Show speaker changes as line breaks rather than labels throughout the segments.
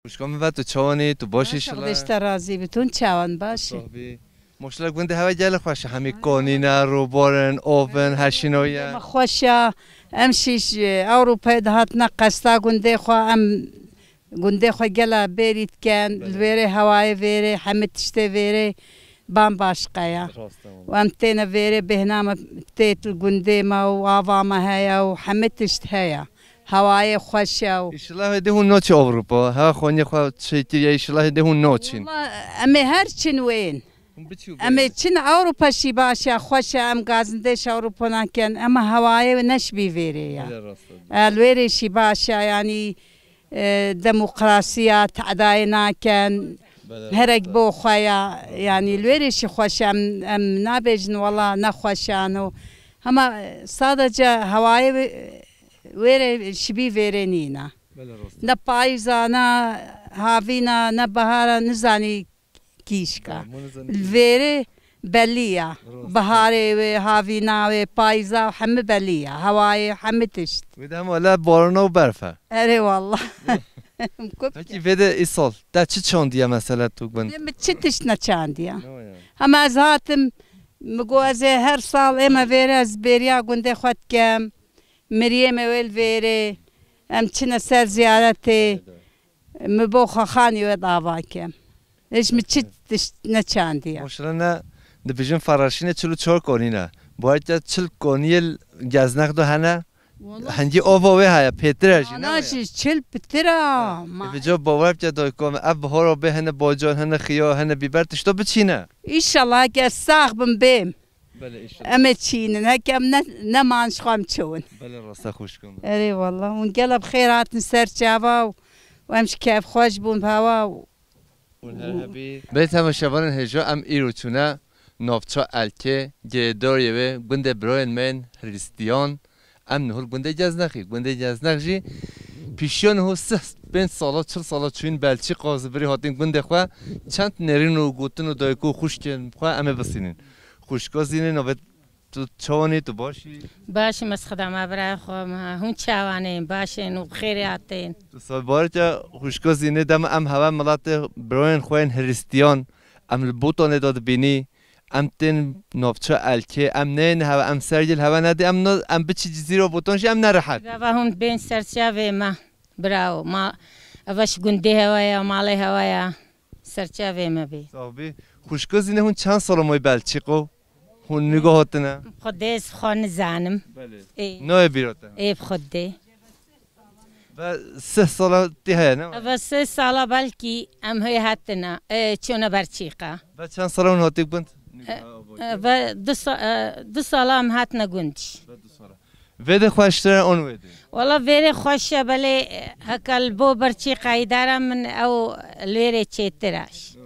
خوشگاه و تو چوانی تو باشی شلا
خودش راضی بتون چوان باشی
مشتلک بنده هوا جل خوشه همه قانینا رو بارن اوون هشینویا
خوشه امشیش اروپا دهات نقصتا گنده خو ام گنده خو گلا برید کن الویره هوای ویره همه تشته ویره بام باشقایا و ام تینا ویره بهنام تیت گنده ما و آوا ما هیا و همه تشت هیا هوای خوشه و
ایشالله هده هون نوچ اروپا ها خونی خو چیتی ایشالله هده هون نوچین
امی هر چن وین امی چن اروپا شی باشه خوشه ام گازندش اروپا نکن اما هوای نشبی ویره یا الویره شی باشه یعنی دموقراطية تعداي ناكن هرق بو خويا يعني الوريش خوش ام نابجن والله نخوشانو هما صادجة هواي ويري شبي فيرينينا نبايزا نا هافينا نبهارا نزاني كيشكا الفيري بلية بهاري هافينا بايزا وحم بلية هواي حم تشت
وده ولا بارنا وبرفه
اري والله
Peki ve de isol. Da çi çandiye mesela tukban.
çitiş ne çandiye. Ama zaten مگوزه هر سال اما ویره از بریا گنده خود کم مریم اول ویره ام چنه سر زیارته مبو خانی و دعوا کم ایش مچتش نه چاندیه
ماشاءالله نه دبیجن فراشینه چلو چهار کنینه باید چل کنیل گزنق دو هنه هنگی آواه های پترش نه
ناشی چل پترا
به جا باور بچه دای کام اب هارو به هنه باجان هنه خیا هنه بیبر تشتا بچینه
ایشالله که ساق بیم
بله
اما چینن هکم نه مانش خام چون
بله راسته خوش کن
اری والله اون قلب خیرات نسر جوا و امش کیف خوش بون بهوا
به تمام شبان هجا ام ایرو چونه نافچا الکه گداریه و گنده براین من هریستیان ام نهول گنده جزنخی گنده جزنخی پیشیان هو سه بین سالا 40 سالا چون بلچی قازبری هاتین گنده خو چند نرین و گوتن و دایکو خوش کن خو ام بسینین خوشگاه زینین و تو چوانی تو باشی
باشه مسخدم برای خو ما هون چوانیم باشه نو خیراتین
تو سال بارجا خوشگاه زینه دم ام هوا ملات براین خوین هریستیان ام البوتون داد بینی ام تن نافچه الکه ام نه هوا ام سرجل هوا نده ام بچی جزیره بوتونش ام نرحت
و هم بین سرچاوه ما براو ما اوش گنده هوایا ماله هوایا سرچاوه ما بی
صاحبی خوشگاه زینه هون چند سال مای بلچیقو هون نگاهات نه
خودش خان زنم
بله نه بیراته
ای خودی
و 3 سال دیه نه
و 3 سال بلکی ام هی هاتنا چونه برچیقه
و چند سال اون هاتی بند
و 2 سال هم هاتنا گندش
ویده خوشتر اون ویده
والله ویره خوشه بله هکل بو برچیقه دارم من او لیره چیتراش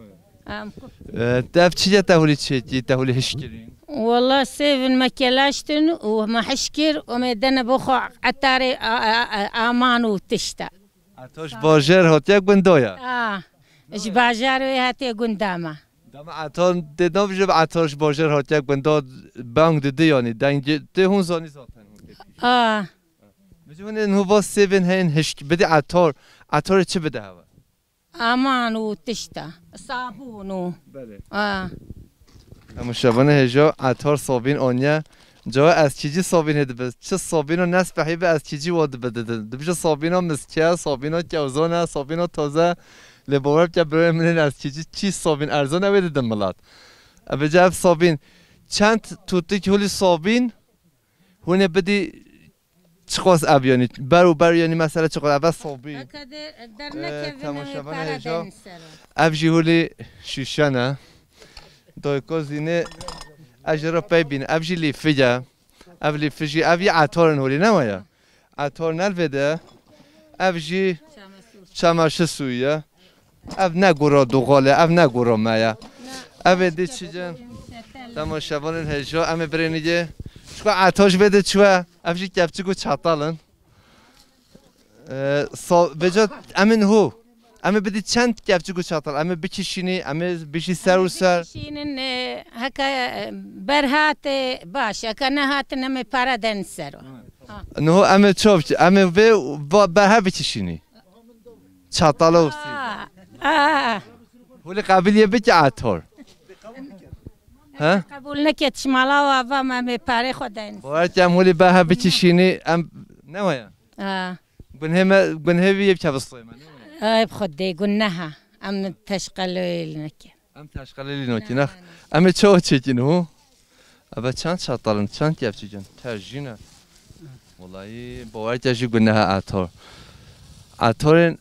دف چیه تهولی چیتی تهولی هشکرین
والله سيفن مكيلاشتن وما حشكر وميدنا بخو عتاري امان وتشتا
عطاش باجر هاتيك بندويا
اش باجر هاتي قندامه
دام عطان ددام جب عطاش باجر هاتيك بنداد بانگ ددي يعني دنج ده هون زاني زاتن بجون ان هو سيفن هين هشك بدي عطار چه بده هوا
امان وتشتا صابون
بله اما شبانه هجا عطار صابین آنیا جا از چیزی صابین هده بس چه صابین ها نصف حیبه از چیزی واده بده دبیش صابین ها مسکه صابین ها جوزانه صابین ها تازه لباور که برای منین از چی صابین ارزان نویده دمالات ابا جا صابین چند توتی که هولی صابین هونه بدی چقاس ابیانی برو یعنی مثلا چقاس اول صابین تمام شبانه هجا ابجی هولی شیشانه دایکو زینه اجرا ببین ابجی لیفجا ابلی فجی ابی عطار نوری نمایا عطار نلوده ابجی چماشه سویه اب نگورا دوغاله اب نگورا مایا اب دی چیجن تماشاوان هجا ام برینیگه چکو عطاش بده چوا ابجی کپچگو چطالن بجا امن هو اما بدی چند کفچگو چطال اما بکشینی اما بشی سر و سر
بکشینن هکا برهات باش هکا نهات نمی پردن سر
نه اما چوب اما به برها بکشینی چطالا و سی هو اللي قابل يبكي عطار ها
قبول نکرد شمالا و ما می پاره خود این
وقتی هم هولی به ها بچشینی ام نویا گنه بیه چه بسوی من
ای خود دی گناه ام تشقیل نکرد
ام تشقیلی نوکی نخ ام چه چیکنو ابا چند شطرن چند کیف چیکن ترجینه والله باورت یاشی گناه عطار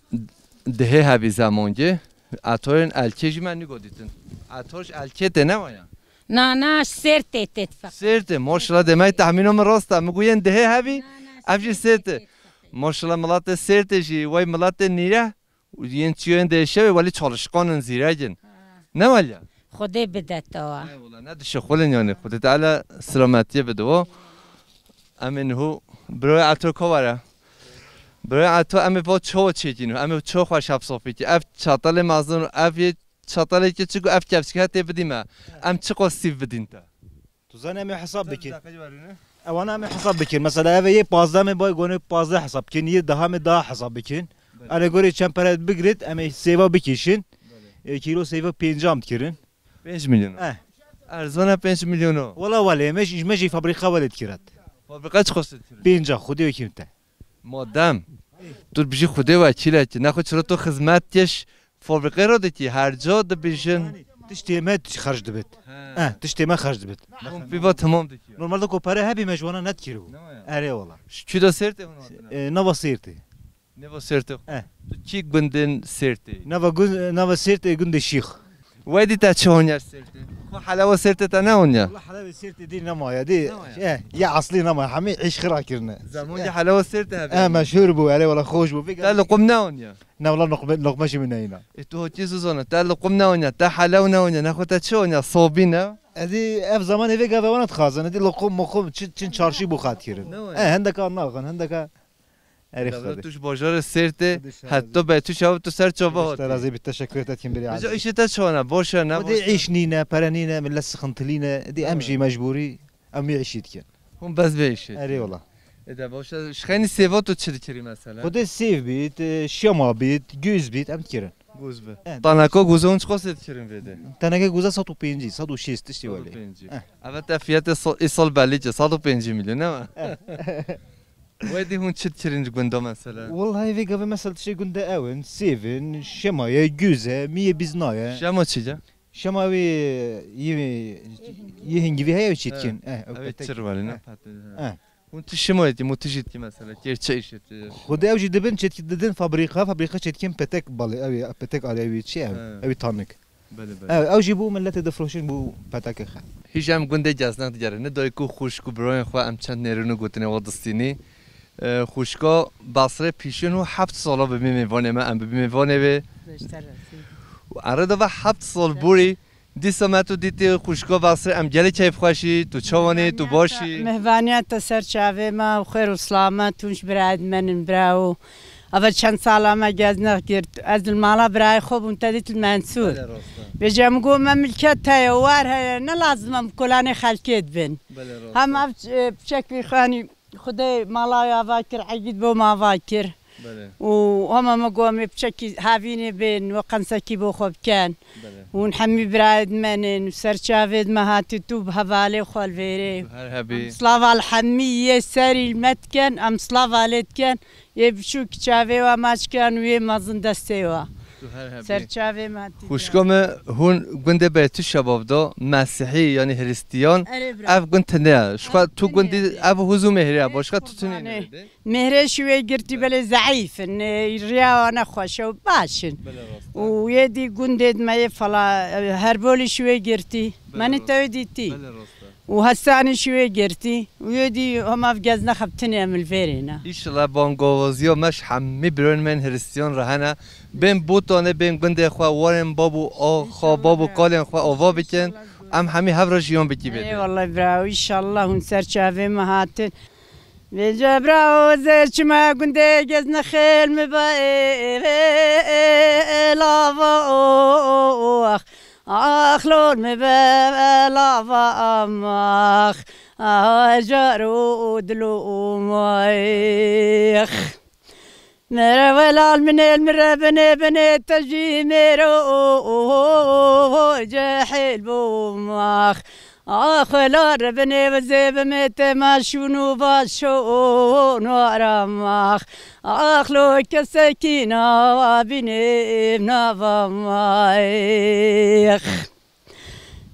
دهه هبی زمانگه عطار الکیجی من نگودیتن عطارش الکی ده نمایا
نه سرته تفق
سرته ماشاءالله دمای تحمینم راسته میگوین دهه هبی افجی سرته ماشاءالله ملت سرته جی وای ملت نیره و ین چیون دهشه ولی çalışkanın ziracın ne var ya
خدا بده تو
والله نه شغلن yani خدا تعالی سلامتی بده و امین هو برای عطار کواره برای عطار امی با چه چیکنو امی چه خوش حب صافی که اف چاتل مازن اف یه چاتلی که چیکو اف کفش که هتی بدیم ام چه قصیف بدین تا
تو زنی می حساب بکن اوانا می حساب بکن مثلا اوه یه 15 می باید گونه 15 حساب کن یه 10 می 10 حساب بکن انا گوری چند پرد بگرید امی سیوا بکشین کیلو سیوا 5 ام کرن
5 میلیون ارزونه 5 میلیونو
والله ولی مش فابریکا ولید کرد
فابریکا چه خواست
5 خودی وکیم تا
مادام تو بیشی خودی وکیله که نخود چرا تو خدمتش فابریکه رو دکی هر جا دبیشن
تشتیمه خرج دبت تشتیمه خرج دبت
بیوا تمام دکی
نورمال دو کوپاره هبی مجوانا ند کرو اره والله
چی دا سرته
نوا سیرتی
نوا سرته تو چی گندن سرته
نوا سیرتی گند شیخ
وادي تا تشونيا سرتي حلاوه سرتي تا نونيا
والله حلاوه سيرتي دي نمايا دي يا اصلي نمايا حمي عيش خرا كرنا
زمون حلاوه سرتي
مشهور بو عليه ولا خوش بو
تا لقمنا ونيا
نا والله نقمش من هنا
تو تشيزو زونه تا لقمنا ونيا تا حلاوه ونيا ناخذ تا تشونيا صوبينا
هذه اف زمان هيك هذا وانا تخازن هذه لقم مخم تشين شارشي بو خات كرن عندك ناخن عندك
توش باجار سرته حتی به تو شاو تو سر چوبه
راضي بالتشكر تاتكم بري
عادي ايش تشونه باشه نه
ودي عيش نينا برانينا من لسخنت لينا دي امشي مجبوري امي عيشيت كان
هم بس بيشه
اري والله
اذا باشه شخيني سيفا تو تشري مثلا
ودي سيف بيت شيما بيت جوز بيت ام تكرن
جوز به تاناكو جوزون چه قصد تشرين بده
تاناكو جوزا 105 106 تشتي ولي
البته فیات سال بلیجه 105 میلیون نه وادي هون تشرين جوندو مثلا
والله في قبل مثلا شي قندا اون سيفن شمايا جوزة 100 بزنايا
شما چيجا
شماوي يهنجي فيها وشيتكن
تشرولنا وانت شمايتي متجيتي مثلا كير تشيشت
خدي اوجي دبن شيت ددن فابريكا شيتكن بتك بالي اوي بتك على شي اوي تانك اوجي بو ملت دفروشن بو بتك خ
هیچ هم گنده جزنه دیگره نه دایکو خوشکو برای خو ام چند نرونو گوتنه وادستینی خوشکا بصره پیشن و 7 سالا به میوانه ما ام به میوانه به عرض و 7 سال بوری دیسامتو دیتی خوشکا بصره ام گله کیف خوشی تو چوانی تو باشی
مهوانیت سر چاوه ما و خیر و سلامت تونش براد من براو اول چند سالا ما گزنه کرد از المالا برای خوب انتدیت المنصور بجام گو مملکت تایوار های نه لازمم کلان خلکت بین هم بشکل خانی خدای مالای آواکر عقید بو ما آواکر و هم ما قومی بشکل هاوینی بین و قنسکی بو خوب کن و نحمی براد منن و سرچاوید مهاتی تو بحوالی خوال ویره سلاو الحمیه سری المتکن ام سلاو آلیتکن یه بشو کچاوی و ماچ کن و یه مازن دسته و سرچاوی مهاتی
خوشکام هون گنده به تو شباب دا مسیحی یعنی هریستیان اف گنده نه شخوا تو گنده اف حضو مهره باشخوا تو تونی
مهره شوی گرتی بله ضعیفن ریا و نخوشه و باشن و یه دی گنده ما فلا هر بولی شوی گرتی منی توی دیتی و هستانی شوی گرتی و یه دی هم اف گز نخبتنی عمل فیرینا
ایشالا بانگوازی و مش همه برون من هریستیان رهنه بین بوتانه بین گنده خوا وارن بابو آخا بابو کالن خوا آوا بکن ام همه هفره جیان بکی بده
ای والله براو ایشالله هون سرچاوه مهاتن بجا براو زرچ ما گنده گز نخیل مبا اخلون مبلا امخ جارو دلو مايخ مرا ولال من المرا بني تجي ميرو جاحل بوماخ آخلا ربني وزيب مت ما شنو باشو نورماخ آخلو كسكينة وابني بنافمايخ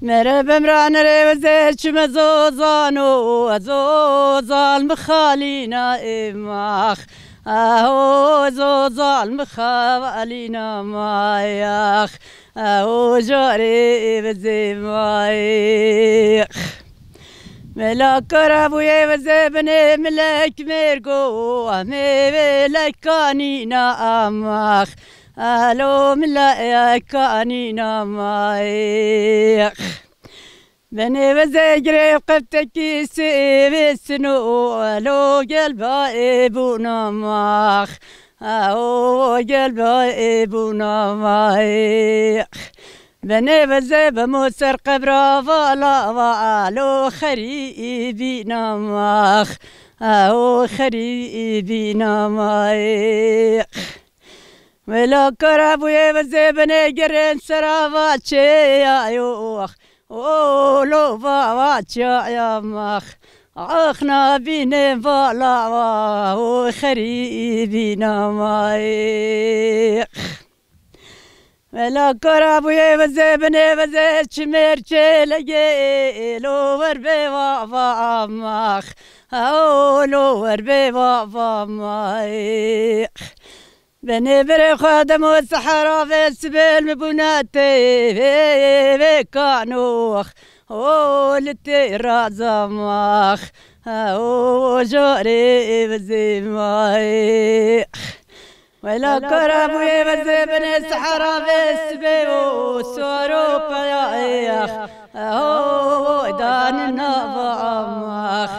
مرا بمران روزش مزوزانو زوزال مخالينا إماخ أهو زوزال مخالينا مايخ أهو جاري بزيمايخ ملاك ربوي وزبني ملك ميرقو ملك كانينا أماخ ألو ملك كانينا مايخ بني وزجري قبتكي سيب السنو ألو قلبا إبونا ماخ أو قلبا إبونا مايخ بني وزيب موسر قبرا فالا وعلو خريبينا ماخ أو خريبينا مايخ ولا كرابوي وزيبني قرن سرافاتشي يا يوخ أولو فاواتشي يا ماخ أخنا بيني فالا وخريبينا مايخ ولا كرابوي وزيبني وزيش ميرشي لقي لو وربي وافا ماخ أولو وربي وافا مايخ بني بري خادم والسحرة في السبيل مبناتي في كانوخ ولتي رازماخ وجاري بزيمايخ ولا كربوي بزيبني السحرة في السبيل وسورو بيايخ دان نافاماخ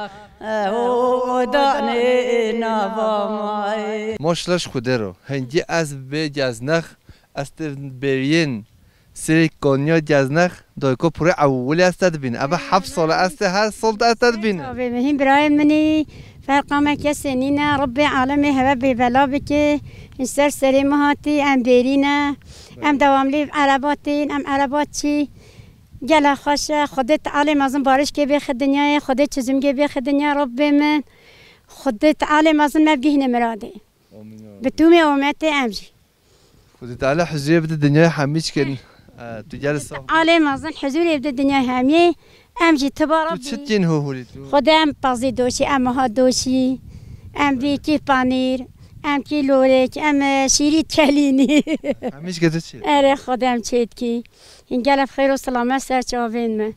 داني نافاماي
ماشلش خودرو هنگی از به جزنخ است برین سری کنیا جزنخ دایکو پره اولی استاد بین اما 7 سال است هر سال استاد بین
مهم برای منی فرقام که سنینا رب عالمی هوا ببلا بکه سری مهاتی ام بیرینا ام دواملی عرباتین ام عرباتی گلا خوش خودت عالم ازم بارش که بیخ دنیای خودت چیزم که بیخ دنیا رب من خودت عالم ازم مبگه نمراده بتومی اومت امجی
خودت علی حضوری بده دنیای همیش کن تو جلسه
عالم ازم حضوری بده دنیای همی امجی تبارک
تو چه تین هولی تو
خودم پازی دوشی ام ها دوشی ام بیکی پانیر ام کی لورک ام شیری کلینی
همیش که تو چی
اره خودم چید کی این گل بخیر و سلامت سر چاوین من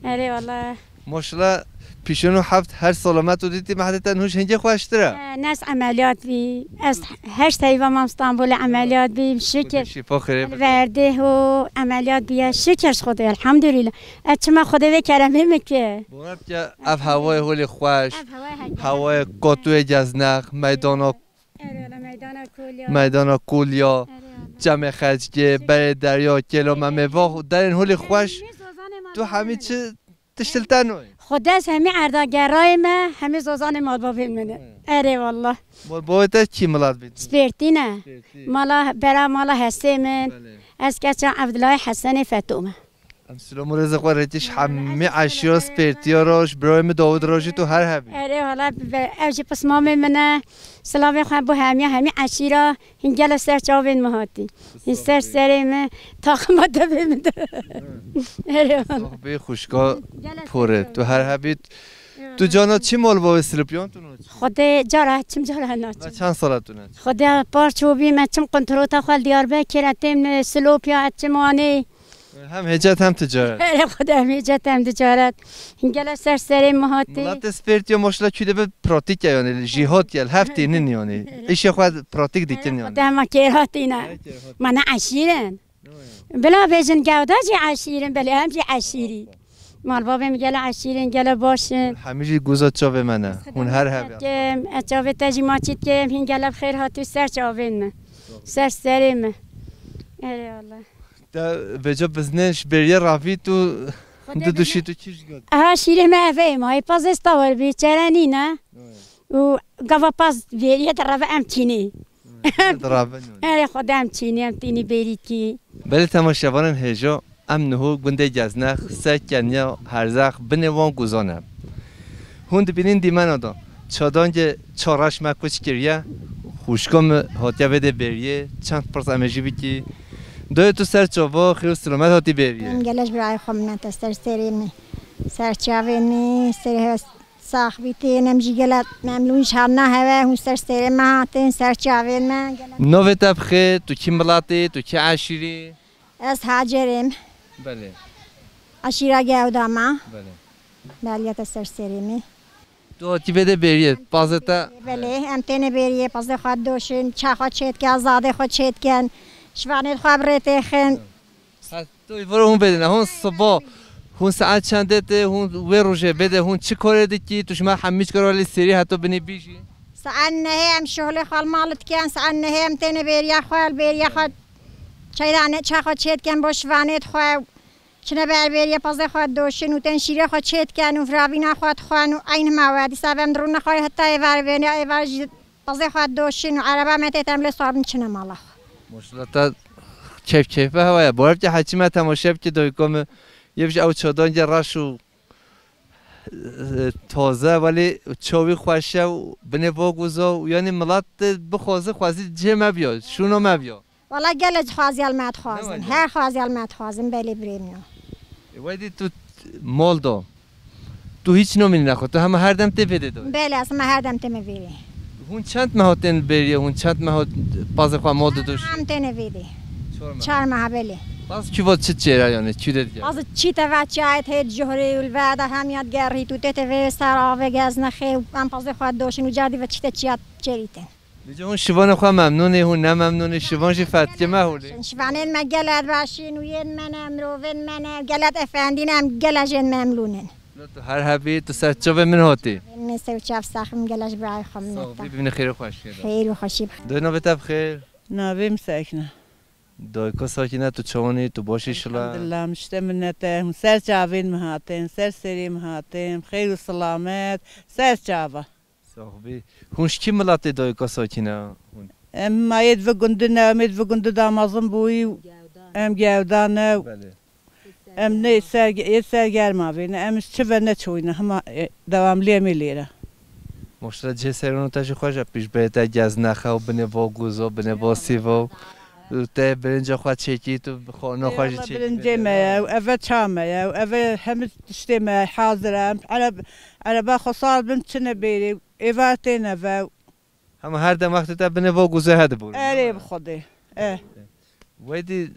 اره والله
ماشاءالله پیشونو 7 هر سلامت و دیدی محدتا هوش هنگی خوشتره
ناس عملیات بی از 8 ایوام استانبول عملیات بی شکر
شفا خیره
ورده و عملیات بیا شکرش خدا الحمدلله اچما خدا و کرمه میکه
بونم که اف هوای هولی خوش هوای قطوی جزنخ میدان کولیا جمع خرجگه بر دریا کلو مموا در این هولی خوش تو همین چه تشتلتنوی
خدا از همه ارداگرای ما همه زوزان مال بابین منه اره والله
مال بابت چی ملاد بید؟
سپیرتینه مالا برا مالا هسته من از کچان عبدالله حسن فتومه
سلام رزق و رتیش همه عشیا سپیرتیا راش برایم داود راشی تو هر هبی
اره حالا اوجی پس مام منه سلام خواهم بو همه عشیرا هنگل سر چاوین مهاتی این سر من تاقمات بمیده اره والله
به خوشگاه پره تو هر هبی تو جانا چی مال با سلوپیان تو نوچ؟
خدا جاره چم جاره نوچ
و چند سالتون هست؟
خدا پارچوبی من چم کنترول تا خال دیار بکرتیم سلوپیا چمانی
هم هجت هم تجارت
اره خدا همیجت هم تجارت هنگل سر مهاتی
ملت سپیرتیا ماشلا چوده به پراتیک یعنی جهاد یل هفته نین یعنی ایش خود پراتیک دیتن یعنی
خدا ما کیراتی نه من عشیرن بلا بیشن گودا جی عشیرن بله هم جی عشیری مال بابا میگه عشیرن گله باشن
همیشه گوزات چاوه منه اون هر هبی
که چاوه تجی ماچید که هنگل بخیر هاتو سر چاوین سریم اره والله
دا وجا بزنش بریه رافی تو دوشی تو چیش گد
ها شیره معفه مای پاز استوار بی چرانی نه و گاوا پاز ویریه در رفع امتینی
درابنون
اره خودم چینی هم تینی برید کی
بله تماشاوان هجا ام نهو گنده جزنخ سکنیا هرزخ بنوان گوزانم هند بینین دیمن آدم چادانج چارش مکوچ کریه خوشکم هاتیا بده بریه چند پرس امجی بیکی دوی تو سر چاوا خیلی سلامت هاتی بریه
من گلش برای خمنه تستر سریم سرچاوینی سر صاحبیتی نمجی گلت مملونش هرنا هوا هم سر سریم هاتین سرچاوین من
نوه تبخه تو کی ملاتی تو کی عشیری
از هاجرم
بله
عشیره گوداما
بله
بله تستر سریمی
تو هاتی بده بریه بازتا
بله ام تنه بریه پس خود دوشین چه خود چید که آزاده خود چید کن شوانت خبرت خن
تو ایوارو هون بده نه هون صبح هون ساعت چنده ته هون وی روشه بده هون چی کاره دیکی توش ما همیش کار ولی سری حتی بنی بیشی
سعن هم شغل خال مالت کن سعن هم تنه بریه خال بریه خود چیدانه چه خود چید کن با شوانت خود چنه بریه پس خود دوشین و تن شیره خود چید کن و فراوینا خود خوان و این موادی سبم درون خواهی حتی ایوار بینه ایوار پس خود دوشین و عربه متیتم لسابن چنه مالا
ماشاءالله کیف هوایا بارف که حچی ما تماشا که دویکم یه بیش او چادان که راشو تازه ولی چاوی خوشه و بنه واگوزا و یعنی ملت بخوازه خوازی جه مبیا شونو مبیا
والا گلج خوازی المت خوازن هر خوازی المت خوازن بلی بریم
ویدی تو مال دا تو هیچ نومینی نخواد تو همه هر دم ته بده داری
بله اصلا هر دم تمه ویری
هون چند مهاتن بریه هون چند مهات باز خواه مال دوش
هم تنه ویری 4 ماه بله
باز کی وقت چه چهره یعنی چی دیگه
باز چی تا چایت هد جهری و الوعد هم یاد گری تو تته و سراغ گاز نخی ام باز خود دوشین و جادی و چی تا چیات چریتن
دیگه هون شوان خواه ممنونه هون نه ممنونه شوانش فتکه مهوله
شوانین ما گلد باشین و ین منم روین منم گلد افندینم گلجن مملونن
تو هر حبی تو سر چوب من هاتی
من سوچاف ساخم گلج برای خمنتا
ببین خیر خوش
خیر و خوشی
دوی نوبت بخیر
نابیم ساکنه
دایکا ساکنه تو چوانی تو باشی شلا
الحمدلله مشته منته سر چاوین مهاتین سر سری مهاتین خیر و سلامت سر چاوا
صاحبی هونش کی ملاتی دایکا ساکنه
ام ماید و گندنه امید و گند دامازم بوی ام گودانه
بله
ام نه سرگرم آوینه ام چه و نه چوینه همه دواملی میلیره
مشترک جه سرونو تاش خوش پیش بهتر گز نخه و بنه واگوزا بنه واسیوا ته برنج خواهد چکی تو خانه خواهد چکی
برنج ما و چامه و همه تشتی ما حاضرم عربا خسار بنت چنه بیری ایواتینه و
همه هر دم وقت تا بنه واگوزا هده بود
اره بخوده
ویدی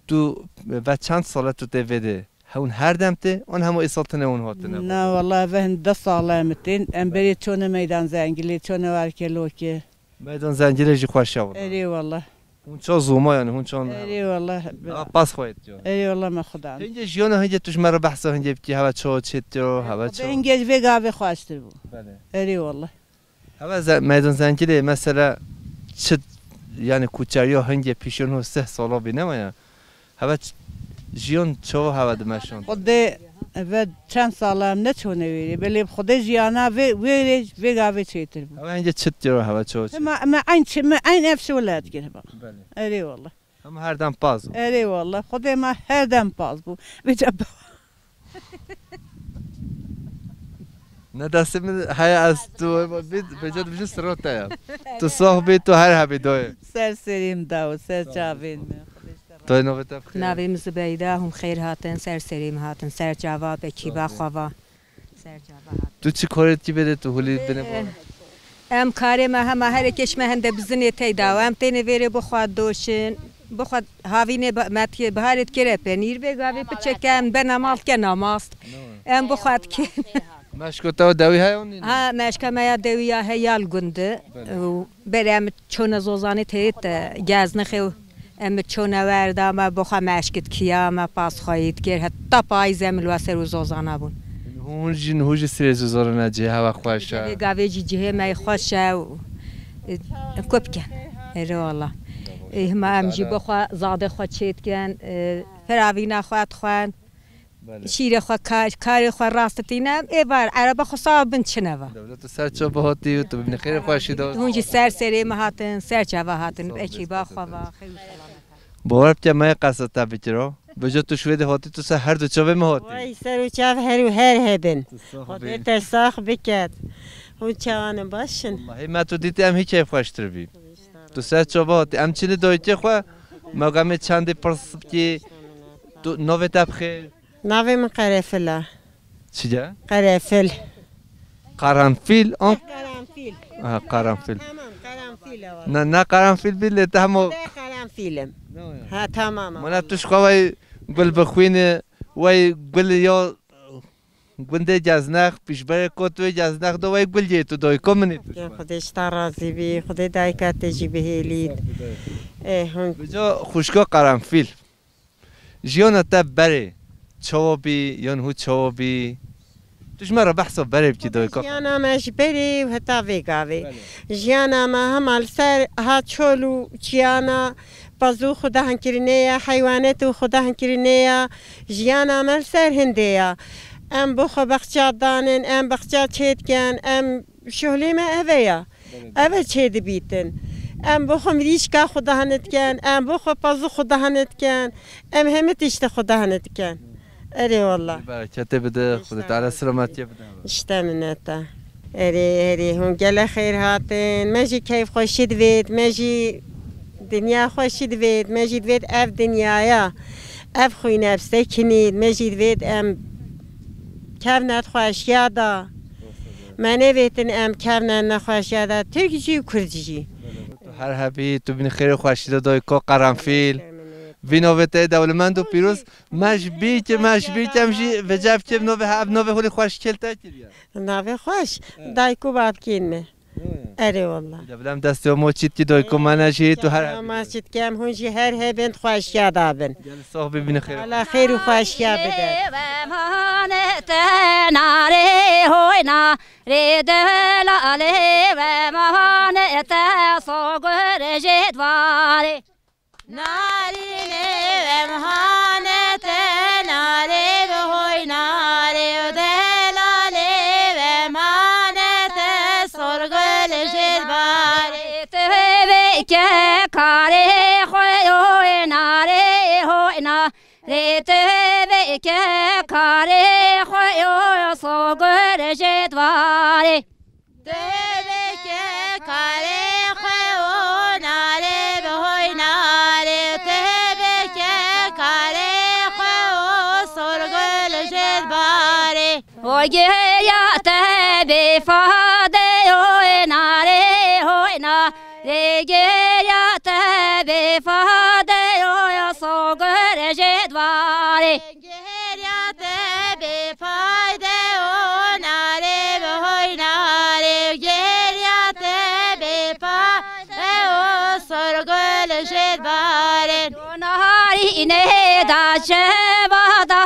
تو و چند ساله تو ته ویده هون هر دم ته اون همه ایسالتنه اون هاتنه
نه والله و هند 10 ساله متین ام بری چونه میدان زنگلی چونه ورکلو که
میدان زنجیره جی خوش شود
اره والله
هون چه زوما یعنی هون چون
اره والله
پاس خواهد جو
اره والله ما خدا
هنگه جیان هنگه توش مرا بحثا هنگه بکی هوا چه چیت رو هوا چه
هنگه و گاوی خواسته بود
بله
اره والله
هوا میدان زنجیره مثلا چه یعنی کوچریا هنگه پیشون هو 3 سالا بینه مایا هوا جیان چه هوا دمشون
خود و چند ساله هم نچونه ویری بلی خود جیانا و گاوی چیتر بود
هوا هنگه چیت رو هوا چه
ما عین افش ولاد گره با
بله
اره والله
هم هر دم پاز
اره والله خود ما هر دم پاس بود بجب
نه دست من های از تو بجد بشه سرات یا تو صاحبی تو هر حبی دوی
سر سریم داو سر چاوین
تو نوبت بخیر
ناویم زبیده هم خیر هاتن سر سریم هاتن سر جواب کی با خوا سر جواب
تو چی کارت کی بده تو هولی بنه
ام کاری ما هم هر کش مهنده بزنی تی داوام تینه ویری بخواد دوشن بخواد هاوینه ماتی بهارت کره پنیر بگاوی بچکم بنامال که ناماست ام بخواد که
مشکوتا و دوی های اونی
ها مشکل ما دوی ها هیال گنده و برم چون زوزانی تیت گاز نخو ام چون وردا ما بخواه مشکت کیا ما پاس خواهید کرد حتی پای زمل و سر و زوزانه بون
هون جن هوج سر زوزار نجه هوا خوشه
گاوی جه می خوشه و کپ کن اره والله ما امجی بخواه زاده خود چید کن فراوی نخواد خوان شیر خو کار خو راستینم ایوار عربا خو صاحب بن چنوا
دولت سر چه بهاتی و تو ببین خیر خوشی داشت
اونجا سر سری مهاتن سر چوا هاتن اکی با خو با خیلی
باور بیا ما قصد تبیچرا بجا تو شوید هاتی تو سه هر دو چه مهاتی
وای سر و چاو هر هبن خودت ترساخ بکد و چوان باشن
هی ما تو دیدی ام هیچ خوش تربی تو سه چه بهاتی ام چینی دویتی خو مقام چندی پرس کی تو نوی تبخیر
ناوی من قرفله
چیه
قرفل
قرنفیل آن
قرنفیل
قرنفیل
تمام قرنفیل
نه قرنفیل بیل تمام
قرنفیلم ها تمام
من توش خوای گل بخوینه وای گل یا گنده جزنخ پیش بر کوت و جزنخ دو وای گل جه تو دوی کمنی
خودش ترازی بی خود دایکات جی بهلید هون
بجا خوشگاه قرنفیل جیان تا بره چوبی یا هو چوبی توش مرا بحثو بره بکی دوی که
جیانا مش بری و هتا ویگاوی جیانا ما هم سر ها چولو جیانا بازو خدا هنکرینه حیوانات و خدا هنکرینه جیانا مال سر هنده ام بخو بخچا دانن ام بخچا چید کن ام شغلی ما اویا اوه چید بیتن ام بخو مریشکا خدا هنت کن ام بخو بازو خدا هنت کن ام همه تشت خدا هنت کن اری والله
برکت بده خدا تعالی سلامتی بده
اشتمنتا اری هون گله خیر هاتن مجی کیف خوشید وید مجی دنیا خوشید وید مجید وید اف دنیایا اف خوی نفسه کنید مجید وید ام کفنت خوش یادا منه ویتن ام کفنت نخوش یادا ترکی و کردی
هر هبی تو بین خیر خوشی دای که قرنفیل وینووته دولمند و پیروز مشبی که همشی وجب که نوه هولی خوش کلتا کلیه
نوه خوش دایکو باب کینمه اره والله
دبلم دسته و موچید که دایکو منشی تو هر هبی
مسجد کم هونجی هر هبند خوش یادا بن
گل صاحبی بین خیر
الله خیر و خوش یاد بده
ناره هوینا ریدل علی و مهانت صغر جدواری
نارینه و مهانت ناری به هوی ناری و دلالی و مهانت سرگل جدباری
تهوی که کاری خوی ناری هوی ناری تهوی که کاری خوی صغر جدواری
تهوی که کاری خوی ناری به هوی ناری تهوی که کاری خوی سرگل جدباری
وگیت بفاده هوی ناری هوی ناری گیت بفاده هوی صغر جدواری
گریت بفایده و ناری به هوی ناری گریت بفایده و سرگل جدباری
نهاری ندا چه بادا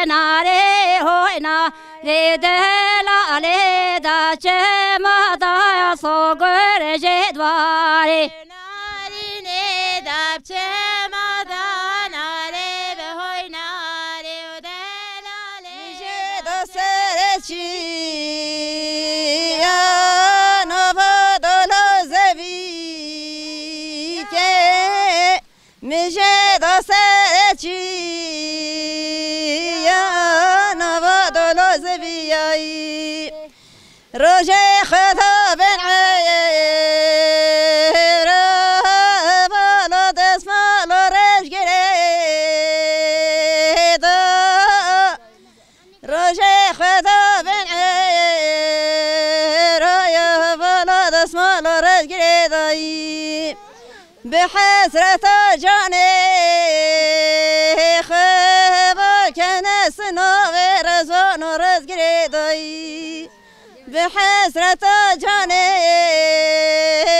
ناری هوی ناری دلالی دا چه مادا صغر جدواری
ناری ندب چه مادا ناری به هوی ناری و دلالی
جدا سرچی یا نوا دلو زوی که میشه دا سرچی یا نوا دلو زوی روش خدا بن عیر بالا دست مالو رش گریدا روش خدا بن عیر بالا دست مالو رش گریدایی به حسرت جانه خبا کنس نوه رزوان و رز گریدایی به حسرت جانه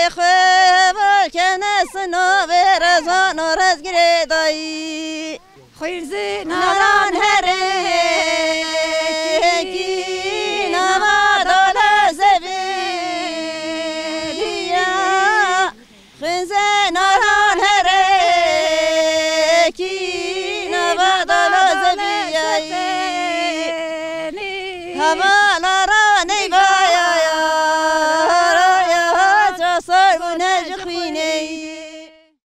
خبا کنس نوه رزوان و رز گریدایی خیر زی